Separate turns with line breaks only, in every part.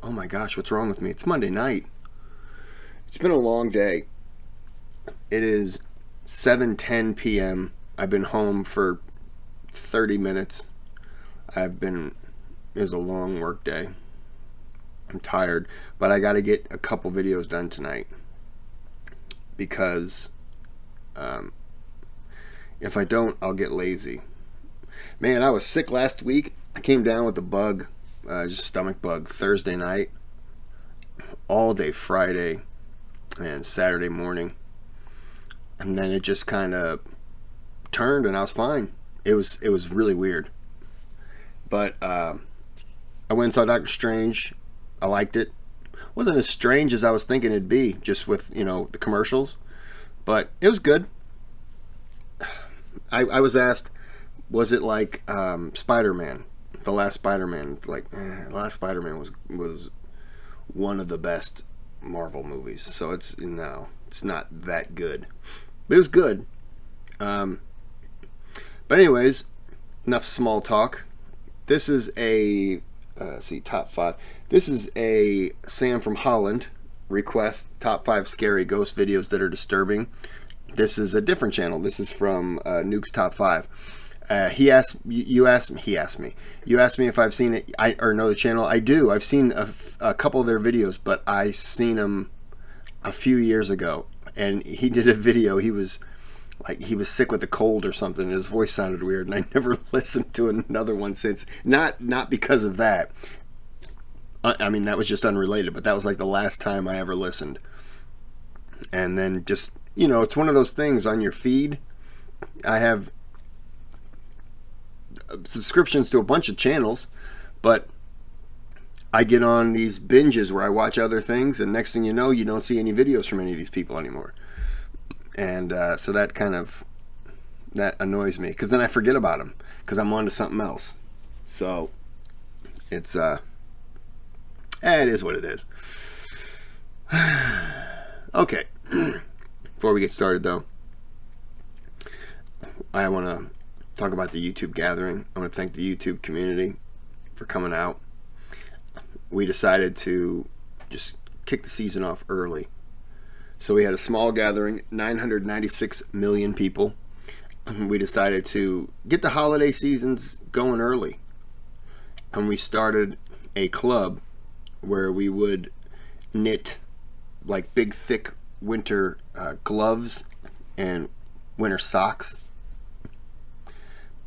Oh my gosh, what's wrong with me? It's Monday night. It's been a long day. It is 7:10 p.m. I've been home for 30 minutes. It was a long work day. I'm tired, but I got to get a couple videos done tonight because if I don't, I'll get lazy. Man, I was sick last week. I came down with a bug, just stomach bug, Thursday night, all day Friday and Saturday morning, and then it just kind of turned and I was fine. It was really weird, but I went and saw Doctor Strange. I liked it. Wasn't as strange as I was thinking it'd be, just with the commercials, but it was good. I was asked, was it like Spider-Man, the last Spider-Man? It's like, the last Spider-Man was one of the best Marvel movies, so it's not that good, but it was good. But anyways, enough small talk. This is a top 5. This is a Sam from Holland request, top 5 scary ghost videos that are disturbing. This is a different channel. This is from Nuke's top 5. You asked me if I've seen it or know the channel. I do. I've seen a couple of their videos, but I seen them a few years ago, and he did a video. He was sick with a cold or something, and his voice sounded weird, and I never listened to another one since. Not because of that. I mean, that was just unrelated, but that was like the last time I ever listened. And then just, it's one of those things on your feed. I have subscriptions to a bunch of channels, but I get on these binges where I watch other things, and next thing you know, you don't see any videos from any of these people anymore. And so that annoys me, because then I forget about them because I'm on to something else. So it's it is what it is. Okay. Before we get started, though, I want to talk about the YouTube gathering. I want to thank the YouTube community for coming out. We decided to just kick the season off early. So we had a small gathering, 996 million people. We decided to get the holiday seasons going early. And we started a club where we would knit like big thick winter gloves and winter socks.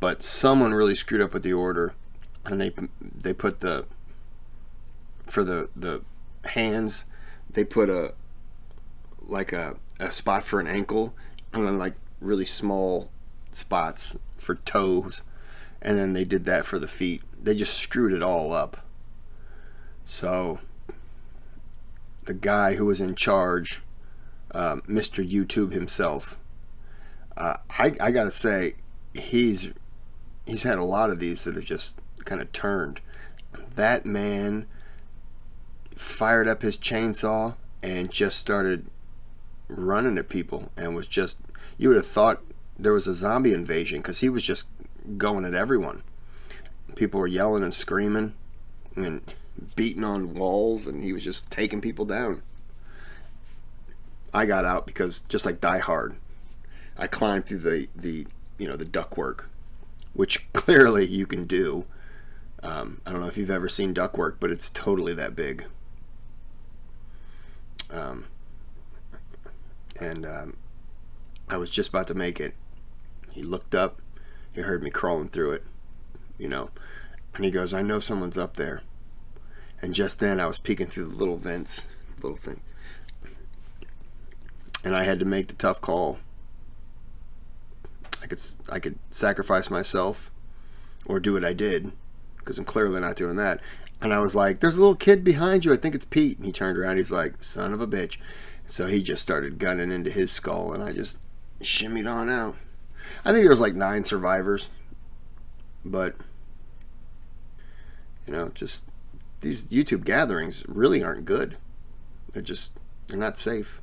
But someone really screwed up with the order, and they put for the hands, they put a spot for an ankle, and then like really small spots for toes, and then they did that for the feet. They just screwed it all up. So the guy who was in charge, Mr. YouTube himself, I gotta say, he's had a lot of these that have just kind of turned. That man fired up his chainsaw and just started running at people, and was just, you would have thought there was a zombie invasion, because he was just going at everyone. People were yelling and screaming and beating on walls, and he was just taking people down. I got out because, just like Die Hard, I climbed through the ductwork, which clearly you can do. I don't know if you've ever seen ductwork, but it's totally that big. I was just about to make it. He looked up. He heard me crawling through it, and he goes, "I know someone's up there." And just then I was peeking through the little vents, little thing. And I had to make the tough call. I could sacrifice myself or do what I did, because I'm clearly not doing that. And I was like, "There's a little kid behind you. I think it's Pete." And he turned around. He's like, "Son of a bitch." So he just started gunning into his skull, and I just shimmied on out. I think there was like 9 survivors. But, just these YouTube gatherings really aren't good. They're not safe.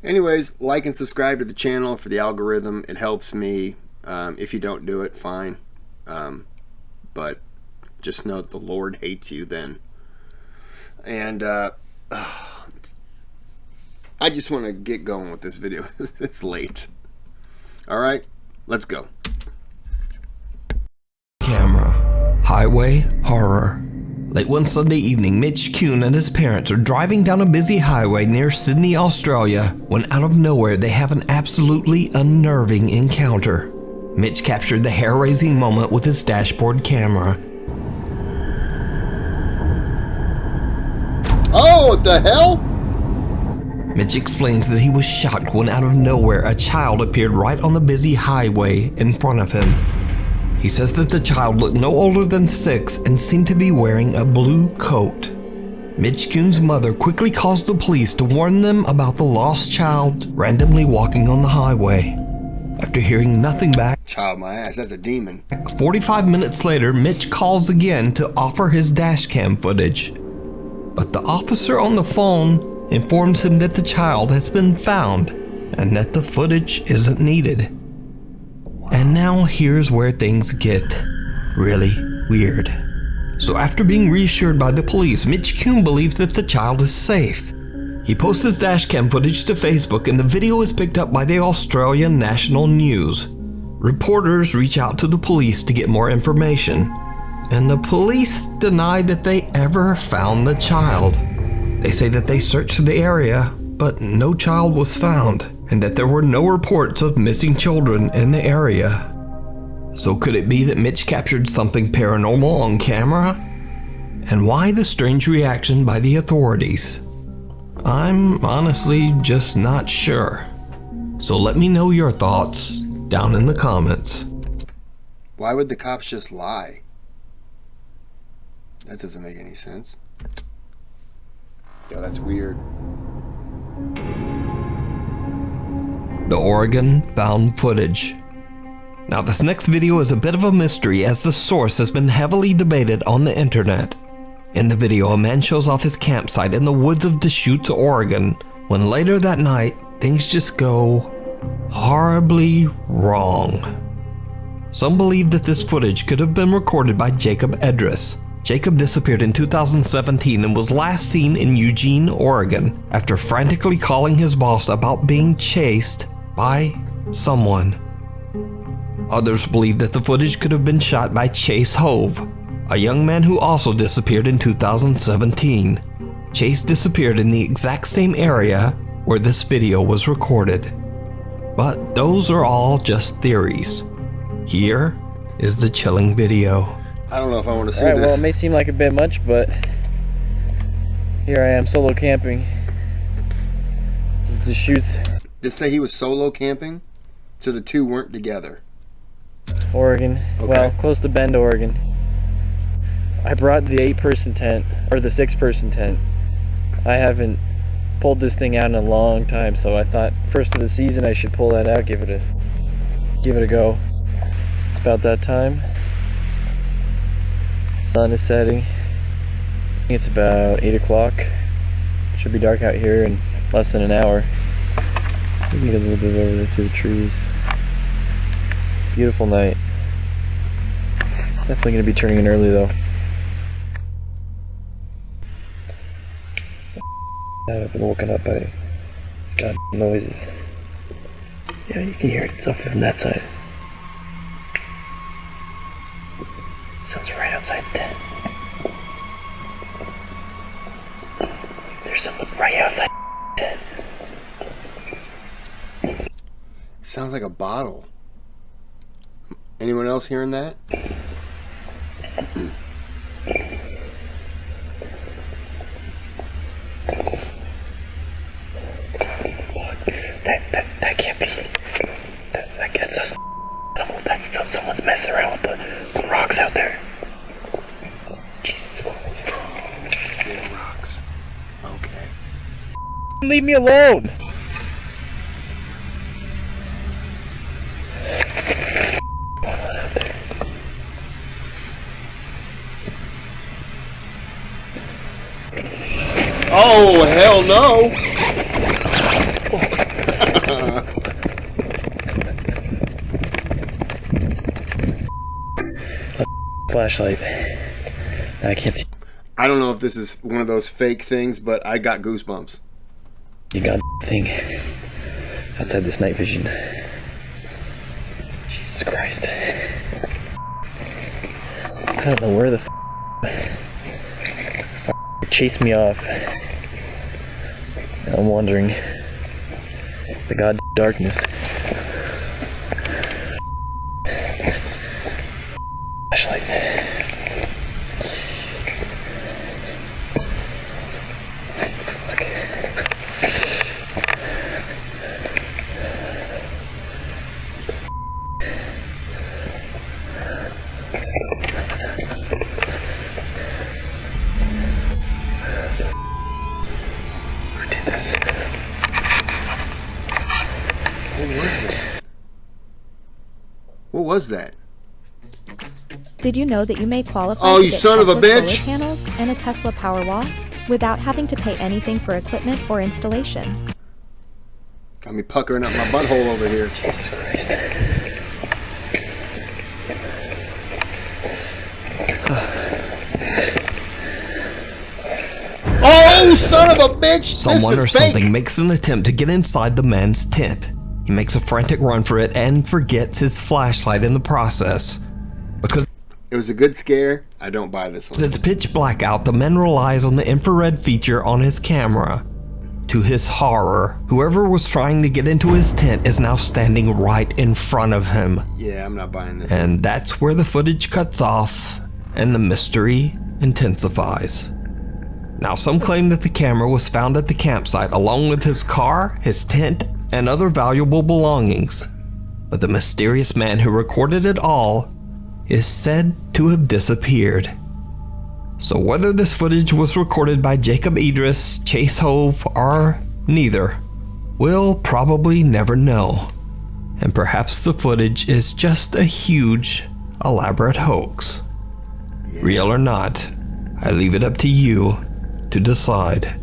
Anyways, like and subscribe to the channel for the algorithm. It helps me. If you don't do it, fine. But just know that the Lord hates you then. And I just want to get going with this video. It's late. All right, let's go.
Camera. Highway horror. Late one Sunday evening, Mitch Kuhn and his parents are driving down a busy highway near Sydney, Australia, when out of nowhere they have an absolutely unnerving encounter. Mitch captured the hair-raising moment with his dashboard camera.
Oh, what the hell?
Mitch explains that he was shocked when out of nowhere a child appeared right on the busy highway in front of him. He says that the child looked no older than 6 and seemed to be wearing a blue coat. Mitch Kuhn's mother quickly calls the police to warn them about the lost child randomly walking on the highway. After hearing nothing back,
Child my ass, that's a demon.
45 minutes later, Mitch calls again to offer his dashcam footage. But the officer on the phone informs him that the child has been found and that the footage isn't needed. And now here's where things get really weird. So after being reassured by the police, Mitch Kuhn believes that the child is safe. He posts his dashcam footage to Facebook and the video is picked up by the Australian National News. Reporters reach out to the police to get more information, and the police deny that they ever found the child. They say that they searched the area, but no child was found, and that there were no reports of missing children in the area. So could it be that Mitch captured something paranormal on camera? And why the strange reaction by the authorities? I'm honestly just not sure. So let me know your thoughts down in the comments.
Why would the cops just lie? That doesn't make any sense. Yo, that's weird.
The Oregon found footage. Now this next video is a bit of a mystery as the source has been heavily debated on the internet. In the video, a man shows off his campsite in the woods of Deschutes, Oregon, when later that night, things just go horribly wrong. Some believe that this footage could have been recorded by Jacob Edris. Jacob disappeared in 2017 and was last seen in Eugene, Oregon, after frantically calling his boss about being chased by someone. Others believe that the footage could have been shot by Chase Hove, a young man who also disappeared in 2017. Chase disappeared in the exact same area where this video was recorded. But those are all just theories. Here is the chilling video.
I don't know if I want to see
Alright,
this.
well, it may seem like a bit much, but here I am solo camping. This is Deschutes,
Did it say he was solo camping? So the two weren't together.
Oregon.
Okay.
Well, close to Bend, Oregon. I brought the 8-person tent, or the 6-person tent. I haven't pulled this thing out in a long time, so I thought first of the season I should pull that out, give it a go. It's about that time. Sun is setting. I think it's about 8 o'clock. Should be dark out here in less than an hour. We can get a little bit over there through the trees. Beautiful night. Definitely going to be turning in early though. I've been woken up by god noises. Yeah, you can hear it. It's up from that side. Sounds right outside the tent. There's something right outside the tent.
Sounds like a bottle. Anyone else hearing that?
That can't be. That gets us. That's someone's messing around with the rocks out there. Jesus Christ.
Big rocks. Okay.
Leave me alone.
Oh, hell no!
Flashlight. I can't see.
I don't know if this is one of those fake things, but I got goosebumps.
You got a thing outside this night vision. Jesus Christ. I don't know where the chased me off. Now I'm wandering the god darkness. Flashlight.
What was that?
Did you know that you may qualify
Oh,
to
you
get
son of a
Tesla
bitch!
solar panels and a Tesla Powerwall without having to pay anything for equipment or installation?
Got me puckering up my butthole over here.
Jesus Christ.
Oh, son of a bitch!
Someone or
this is fake.
something makes an attempt to get inside the man's tent. He makes a frantic run for it and forgets his flashlight in the process. Because
It was a good scare. I don't buy this one.
it's pitch black out, the man relies on the infrared feature on his camera. To his horror, whoever was trying to get into his tent is now standing right in front of him.
Yeah, I'm not buying this.
And that's where the footage cuts off and the mystery intensifies. Now, some claim that the camera was found at the campsite along with his car, his tent, and other valuable belongings. But the mysterious man who recorded it all is said to have disappeared. So whether this footage was recorded by Jacob Idris, Chase Hove, or neither, we'll probably never know. And perhaps the footage is just a huge, elaborate hoax. Real or not, I leave it up to you to decide.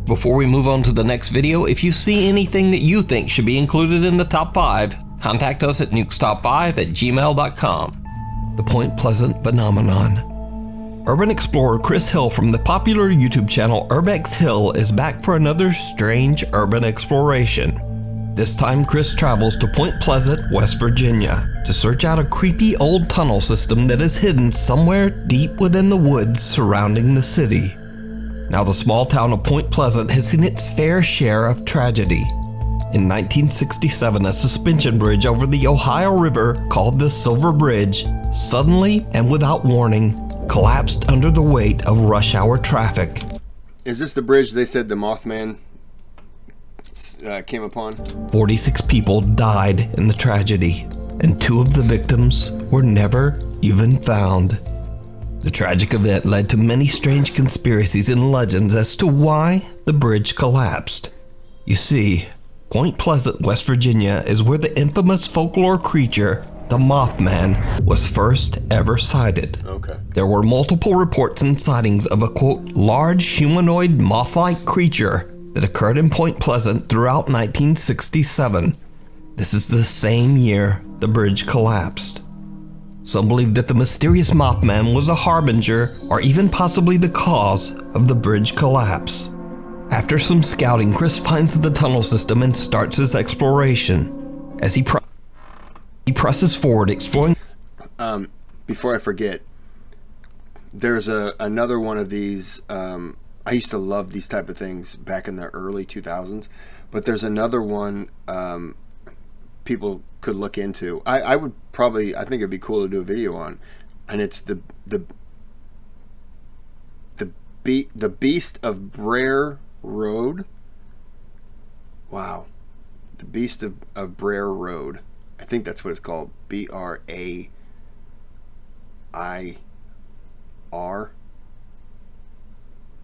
Before we move on to the next video, if you see anything that you think should be included in the top 5, contact us at nukestop5@gmail.com. The Point Pleasant Phenomenon. Urban explorer Kris Hill from the popular YouTube channel Urbex Hill is back for another strange urban exploration. This time Kris travels to Point Pleasant, West Virginia to search out a creepy old tunnel system that is hidden somewhere deep within the woods surrounding the city. Now, the small town of Point Pleasant has seen its fair share of tragedy. In 1967, a suspension bridge over the Ohio River called the Silver Bridge suddenly and without warning collapsed under the weight of rush hour traffic.
Is this the bridge they said the Mothman came upon?
46 people died in the tragedy, and 2 of the victims were never even found. The tragic event led to many strange conspiracies and legends as to why the bridge collapsed. You see, Point Pleasant, West Virginia is where the infamous folklore creature, the Mothman, was first ever sighted.
Okay.
There were multiple reports and sightings of a, quote, large humanoid moth-like creature that occurred in Point Pleasant throughout 1967. This is the same year the bridge collapsed. Some believe that the mysterious Mothman was a harbinger or even possibly the cause of the bridge collapse. After some scouting, Kris finds the tunnel system and starts his exploration. As he presses forward, exploring.
Before I forget, there's another one of these. I used to love these type of things back in the early 2000s, but there's another one people could look into. I would probably, I think it'd be cool to do a video on, and it's the Beast of Brer Road. Wow, the Beast of Brer Road. I think that's what it's called. BRAIR.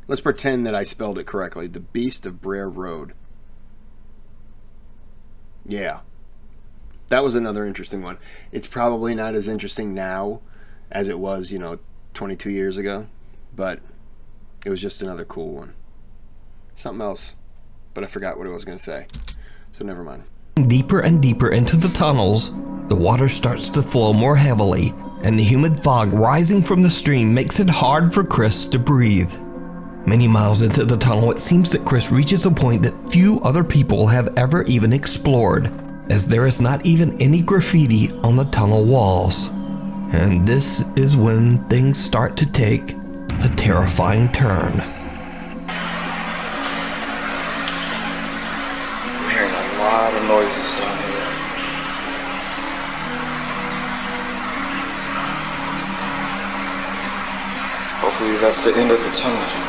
Let's pretend that I spelled it correctly. The Beast of Brer Road. Yeah. That was another interesting one. It's probably not as interesting now as it was, 22 years ago. But it was just another cool one. Something else. But I forgot what I was going to say. So never mind.
Deeper and deeper into the tunnels, the water starts to flow more heavily, and the humid fog rising from the stream makes it hard for Kris to breathe. Many miles into the tunnel, it seems that Kris reaches a point that few other people have ever even explored, as there is not even any graffiti on the tunnel walls. And this is when things start to take a terrifying turn.
I'm hearing a lot of noises down here. Hopefully that's the end of the tunnel.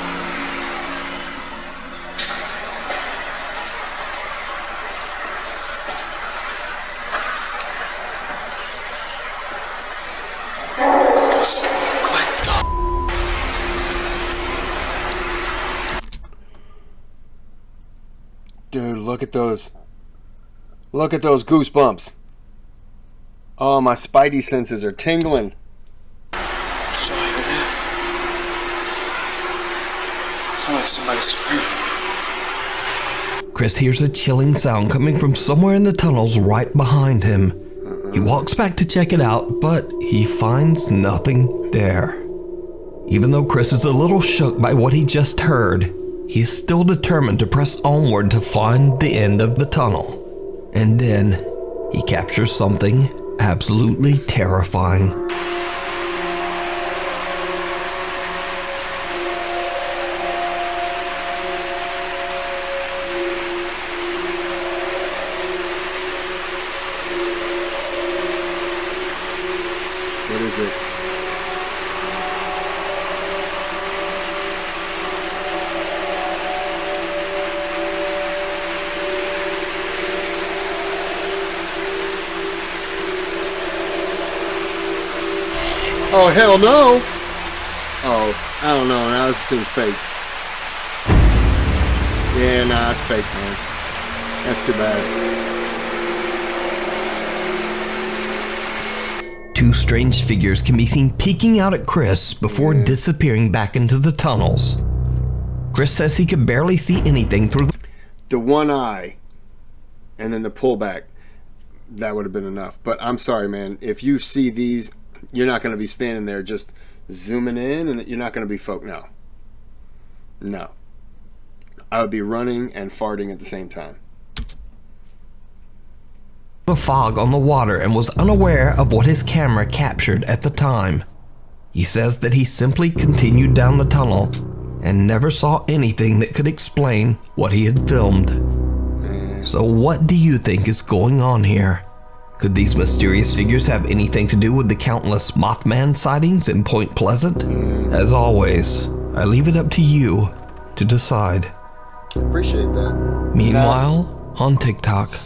Dude, look at those. Look at those goosebumps. Oh, my spidey senses are tingling.
So I hear that. Sounds like somebody screaming.
Kris hears a chilling sound coming from somewhere in the tunnels right behind him. He walks back to check it out, but he finds nothing there. Even though Kris is a little shook by what he just heard, he is still determined to press onward to find the end of the tunnel. And then he captures something absolutely terrifying.
What is it? Oh, hell no! Oh, I don't know. Now this seems fake. Yeah, nah, it's fake, man. That's too bad.
Two strange figures can be seen peeking out at Kris before disappearing back into the tunnels. Kris says he could barely see anything through
The one eye and then the pullback, that would have been enough. But I'm sorry, man. If you see these, you're not going to be standing there just zooming in, and you're not going to be no. No. I would be running and farting at the same time.
the fog on the water and was unaware of what his camera captured at the time. He says that he simply continued down the tunnel and never saw anything that could explain what he had filmed. So what do you think is going on here? Could these mysterious figures have anything to do with the countless Mothman sightings in Point Pleasant? As always, I leave it up to you to decide.
Appreciate that.
Meanwhile, on TikTok.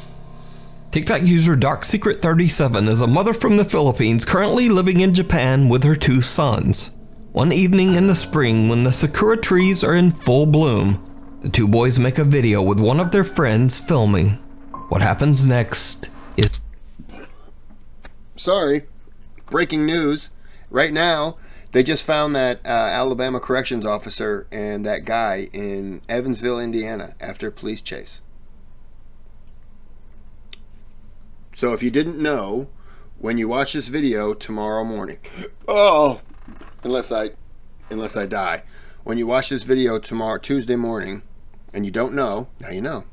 TikTok user DarkSecret37 is a mother from the Philippines currently living in Japan with her 2 sons. One evening in the spring when the sakura trees are in full bloom, the 2 boys make a video with one of their friends filming. What happens next is...
Sorry, breaking news. Right now, they just found that Alabama corrections officer and that guy in Evansville, Indiana, after a police chase. So if you didn't know, when you watch this video tomorrow morning, unless I die, when you watch this video tomorrow, Tuesday morning, and you don't know, now you know.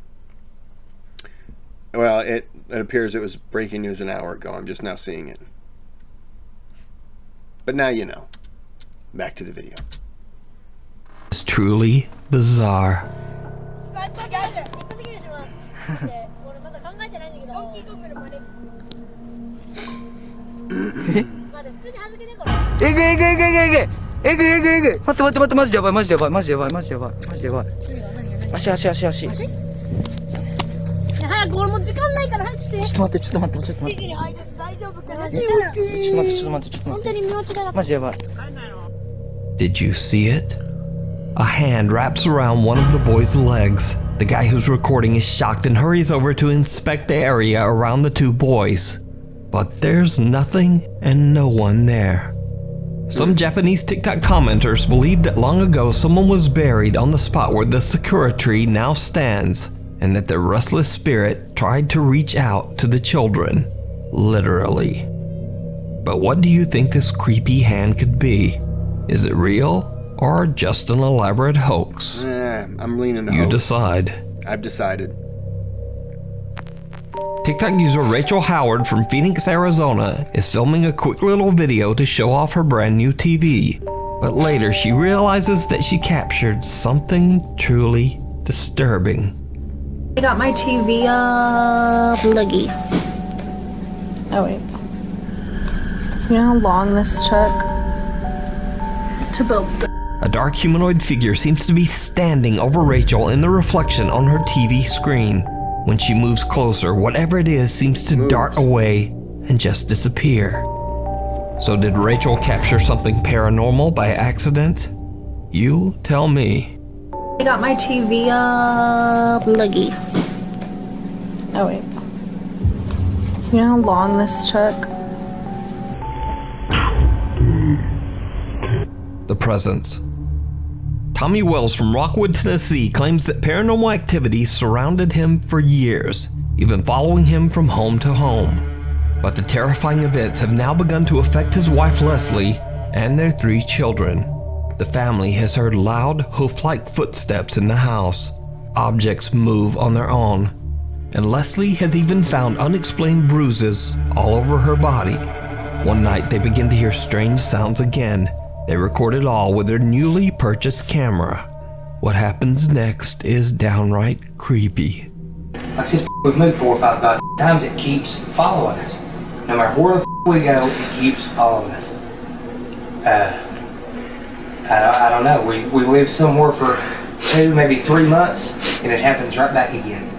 Well, it appears it was breaking news an hour ago. I'm just now seeing it. But now you know. Back to the video.
It's truly bizarre. Did you see it? A hand wraps around one of the boys' legs. The guy who's recording is shocked and hurries over to inspect the area around the 2 boys. But there's nothing and no one there. Some Japanese TikTok commenters believe that long ago someone was buried on the spot where the sakura tree now stands, and that the restless spirit tried to reach out to the children, literally. But what do you think this creepy hand could be? Is it real or just an elaborate hoax?
I'm leaning to
You
hoax.
decide.
I've decided.
TikTok user Rachel Howard from Phoenix, Arizona is filming a quick little video to show off her brand new TV. But later she realizes that she captured something truly disturbing.
I got my TV up. Looky. Oh, wait. You know how long this took to build?
A dark humanoid figure seems to be standing over Rachel in the reflection on her TV screen. When she moves closer, whatever it is seems to dart away and just disappear. So did Rachel capture something paranormal by accident? You tell me.
I got my TV up. Looky. Oh, wait. You know how long this took?
The presence. Tommy Wells from Rockwood, Tennessee claims that paranormal activity surrounded him for years, even following him from home to home. But the terrifying events have now begun to affect his wife Leslie and their 3 children. The family has heard loud, hoof-like footsteps in the house. Objects move on their own. And Leslie has even found unexplained bruises all over her body. One night they begin to hear strange sounds again. They record it all with their newly purchased camera. What happens next is downright creepy.
Like I said, we've moved 4 or 5 times, it keeps following us. No matter where the we go, it keeps following us. I don't know. We lived somewhere for 2, maybe 3 months, and it happens right back again.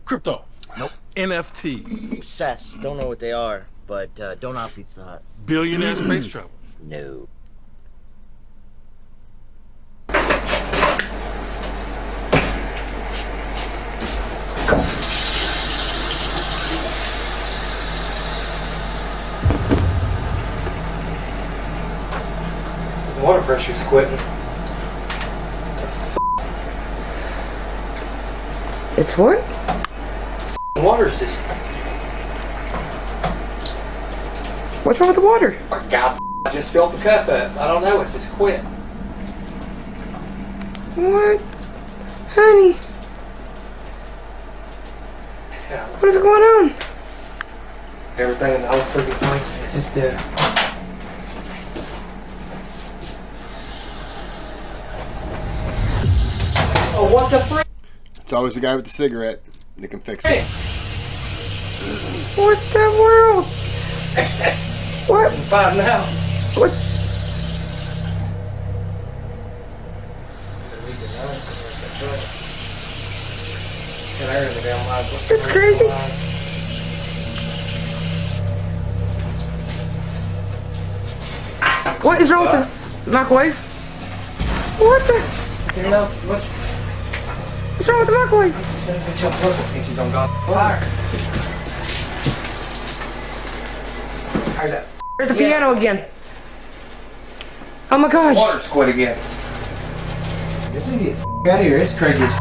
Crypto. Nope. NFTs.
Obsessed. Don't know what they are, but don't off Pizza Hut.
Billionaire space travel.
No.
The water pressure's quitting.
It's what?
The water's just...
What's wrong with the water?
God, I just filled the cup up. I don't know, it's just quit.
What? Honey? What is going on?
Everything in the whole freaking place is just Oh, what the frick?
It's always the guy with the cigarette that can fix it.
What the world? What?
I'm fine now.
What? It's crazy. What is wrong with the microwave? What the? What's wrong with the microwave?
He's on God's fire. How's that?
There's the piano again. Oh my God.
Water's quit again. This is get out of here. It's crazy as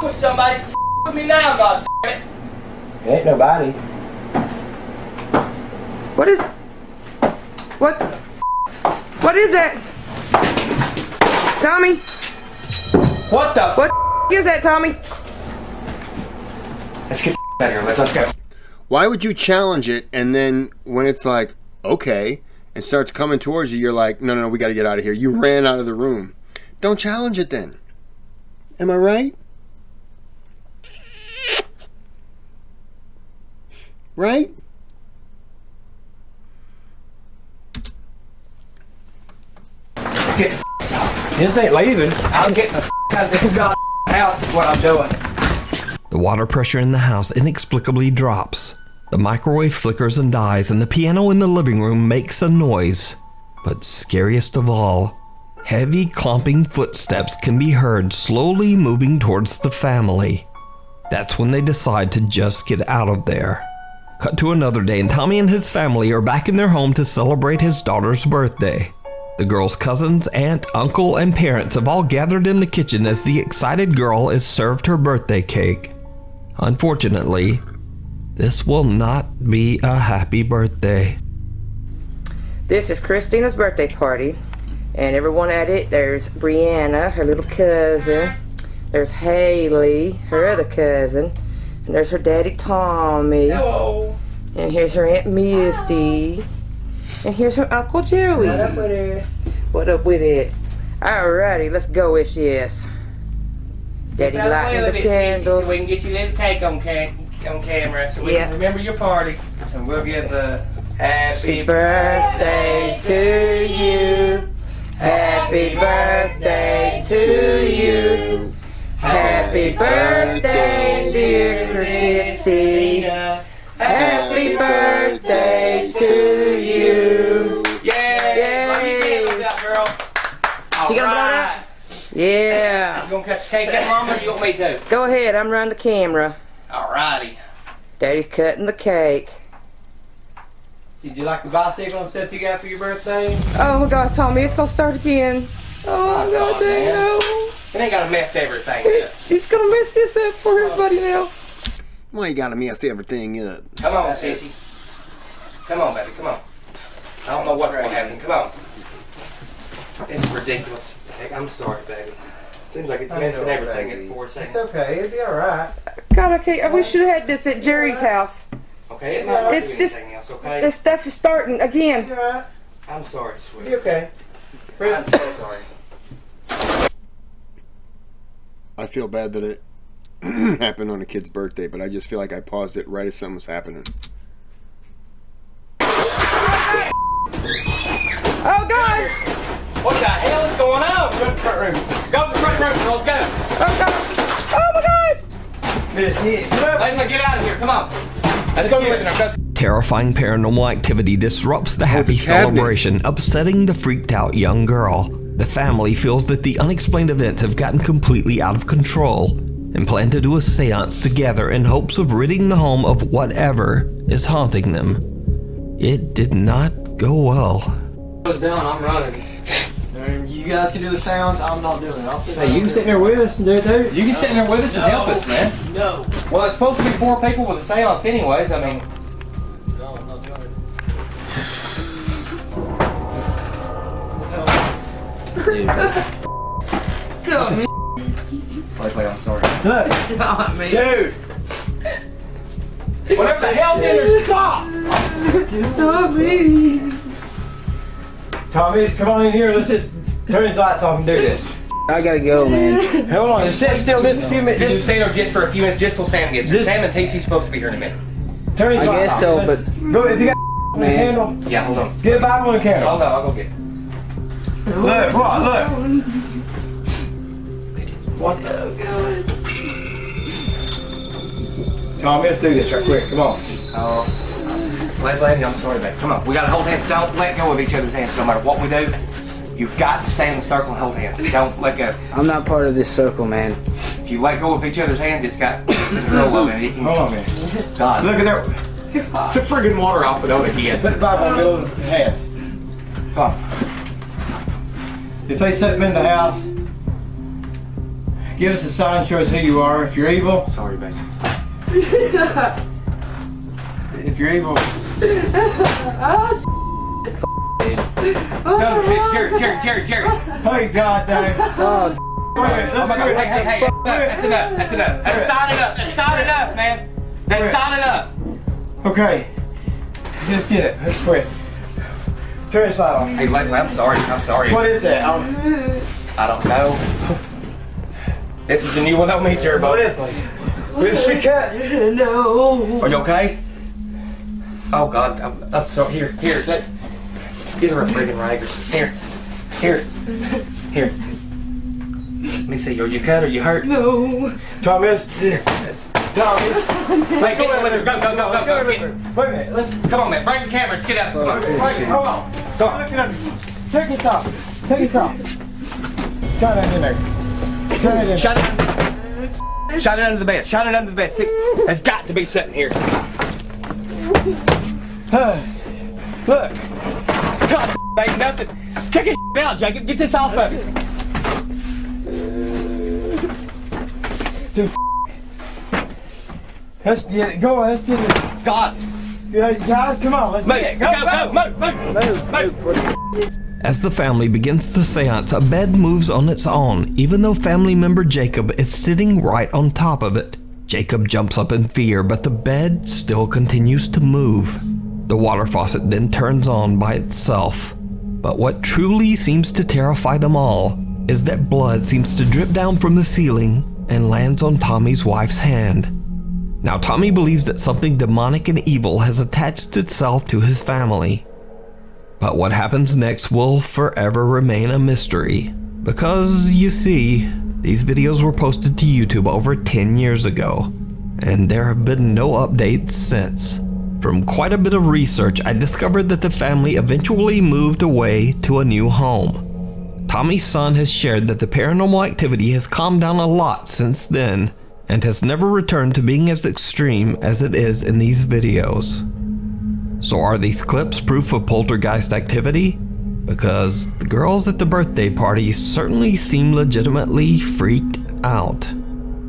with somebody with me now, God damn it. Ain't nobody.
What is? What? What is that? Tommy?
What the
What is that, Tommy?
Let's get out of here. Let's go.
Why would you challenge it and then when it's like, okay, and starts coming towards you, you're like, no, we got to get out of here. You ran out of the room. Don't challenge it then. Am I right? Right?
Let's get the out. This ain't leaving. I'm getting the out of this God's house is what I'm doing.
The water pressure in the house inexplicably drops. The microwave flickers and dies, and the piano in the living room makes a noise. But scariest of all, heavy clomping footsteps can be heard slowly moving towards the family. That's when they decide to just get out of there. Cut to another day, and Tommy and his family are back in their home to celebrate his daughter's birthday. The girl's cousins, aunt, uncle, and parents have all gathered in the kitchen as the excited girl is served her birthday cake. Unfortunately, this will not be a happy birthday.
This is Christina's birthday party, and everyone at it, there's Brianna, her little cousin, there's Haley, her other cousin, and there's her daddy Tommy.
Hello.
And here's her Aunt Misty. And here's her Uncle Joey.
What up with it?
What up with it? Alrighty, let's go, yes. Daddy lighting the candles.
So we can get you a little cake on camera so we can remember your party. And we'll give the happy
birthday to you. Happy birthday to you. Happy birthday, dear Chrissy. Happy birthday to you.
Yay! Love you candles out, girl.
She gonna blow it out? Yeah.
You gonna cut the cake out, Mama, or you want me to?
Go ahead, I'm running the camera.
Alrighty.
Daddy's cutting the cake.
Did you like the bicycle and stuff you got for your birthday?
Oh my God, Tommy, it's gonna start again. Oh my God, damn.
It ain't gotta mess everything up.
He's gonna mess this up for everybody now.
Why you gotta mess everything up?
Come on, sissy. Come on, baby, come on. I don't know what's gonna happen. Come on. This is ridiculous. Heck, I'm sorry, baby. Seems like it's messing everything in 4 seconds.
It's okay, it'll be alright.
God, okay, we should have had this at Jerry's house.
Okay, it might not
It's
do
just,
anything else, okay?
this stuff is starting again.
You're alright.
I'm sorry, sweetie.
You're okay.
I'm so sorry.
I feel bad that it happened on a kid's birthday, but I just feel like I paused it right as something was happening.
Oh God!
What the hell is going on? Go to the front room. Go to the front room, girls. Go.
Oh God! Oh my God!
Let's get out of here. Come on. Let's go get it.
Terrifying paranormal activity disrupts the happy celebration, upsetting the freaked out young girl. The family feels that the unexplained events have gotten completely out of control and plan to do a seance together in hopes of ridding the home of whatever is haunting them. It did not go well.
It's done, I'm running. You guys can do the sounds, I'm not doing it. I'll sit
Hey, you can sit there with us and do it too? You can sit in there with us and help us, man.
No.
Well, it's supposed to be 4 people with a seance anyways, I mean.
No, I'm not doing it.
God, man.
Wait, I'm sorry.
Look.
God, man.
Dude.
Whatever the hell did her, stop!
Tommy.
Tommy, come on in here, let's just turn these lights off and do this.
I gotta go, man.
Hold on, just sit still just a few minutes.
Just stay there just for a few minutes, just till Sam gets here. Sam and TC's supposed to be here in a minute.
Turn these
I
lights
guess
off.
so,
Let's-
but-
Go, if you got a
Man.
candle,
Yeah, hold on.
get a Bible and a candle.
Hold on, I'll go get it.
Look, look.
Oh God.
Tommy, let's do this right quick, come on.
Oh. Leslie, I'm sorry, babe. Come on, we gotta hold hands. Don't let go of each other's hands no matter what we do. You've got to stay in the circle and hold hands. Don't let go.
I'm not part of this circle, man.
If you let go of each other's hands, it's got control of it.
Hold on, man.
God.
Look at that.
It's a friggin' water off it on the head.
Put the Bible in the middle of the hands. Come on. If they set them in the house, give us a sign, show us who you are. If you're evil,
Sorry, babe.
if you're evil,
Son of a bitch, Jerry.
hey, God dang.
Oh,
Wait a minute, let's do it.
Hey, that's enough. That's sign enough, man. That's sign enough.
Okay. Just get it. Let's quit. Turn this light on.
Hey, Leslie, I'm sorry.
What is that?
I don't know. This is a new one on me, Turbo.
What is it? Where's the cat?
no.
Are you okay? Oh God, I'm sorry. Here. Get her a friggin' Rager. Here. Let me see. Are you cut? Are you hurt?
No.
Tommy, let's Tommy.
Hey, get with her. Go.
Wait a minute. Let's.
Come on, man. Bring the camera. Let's get out. Come on.
Wait, hold on. Look at him. Take this off. Shine that in there.
Shine it under the bed. See, it's got to be sitting here.
Look.
God, ain't nothing. Check his out, Jacob. Get this off of it.
Let's get it. Go on, let's get it.
God.
Yeah, guys, come on, let's get it.
Move.
As the family begins the seance, a bed moves on its own, even though family member Jacob is sitting right on top of it. Jacob jumps up in fear, but the bed still continues to move. The water faucet then turns on by itself. But what truly seems to terrify them all is that blood seems to drip down from the ceiling and lands on Tommy's wife's hand. Now Tommy believes that something demonic and evil has attached itself to his family. But what happens next will forever remain a mystery. Because, you see, these videos were posted to YouTube over 10 years ago, and there have been no updates since. From quite a bit of research, I discovered that the family eventually moved away to a new home. Tommy's son has shared that the paranormal activity has calmed down a lot since then, and has never returned to being as extreme as it is in these videos. So are these clips proof of poltergeist activity? Because the girls at the birthday party certainly seem legitimately freaked out.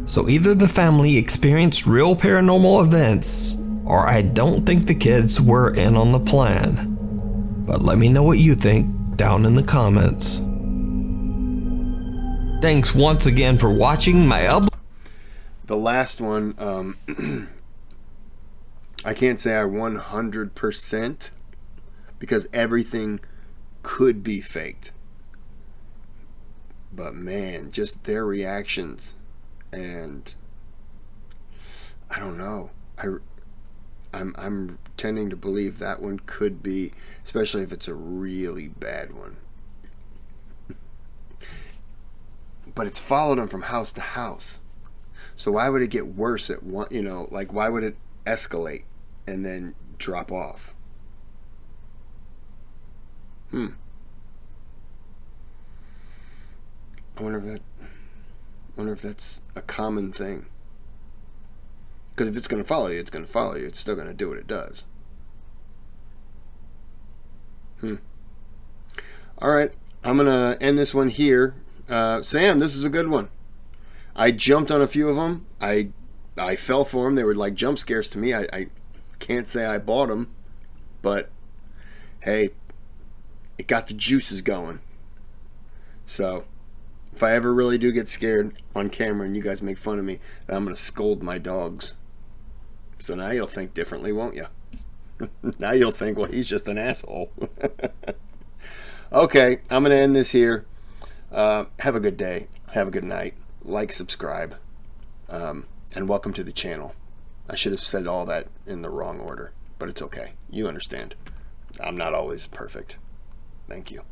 So either the family experienced real paranormal events, or I don't think the kids were in on the plan. But let me know what you think down in the comments. Thanks once again for watching my
The last one, I can't say I 100% because everything could be faked. But man, just their reactions, and I don't know. I'm tending to believe that one could be, especially if it's a really bad one. But it's followed them from house to house. So why would it get worse at one, like why would it escalate and then drop off? I wonder if that's a common thing. Because if it's going to follow you, it's going to follow you. It's still going to do what it does. All right, I'm going to end this one here. Sam, this is a good one. I jumped on a few of them. I fell for them. They were like jump scares to me. I can't say I bought them, but hey, it got the juices going. So if I ever really do get scared on camera and you guys make fun of me, then I'm going to scold my dogs. So now you'll think differently, won't you? Now you'll think, well, he's just an asshole. Okay, I'm going to end this here. Have a good day. Have a good night. Like, subscribe, and welcome to the channel. I should have said all that in the wrong order, but it's okay. You understand. I'm not always perfect. Thank you.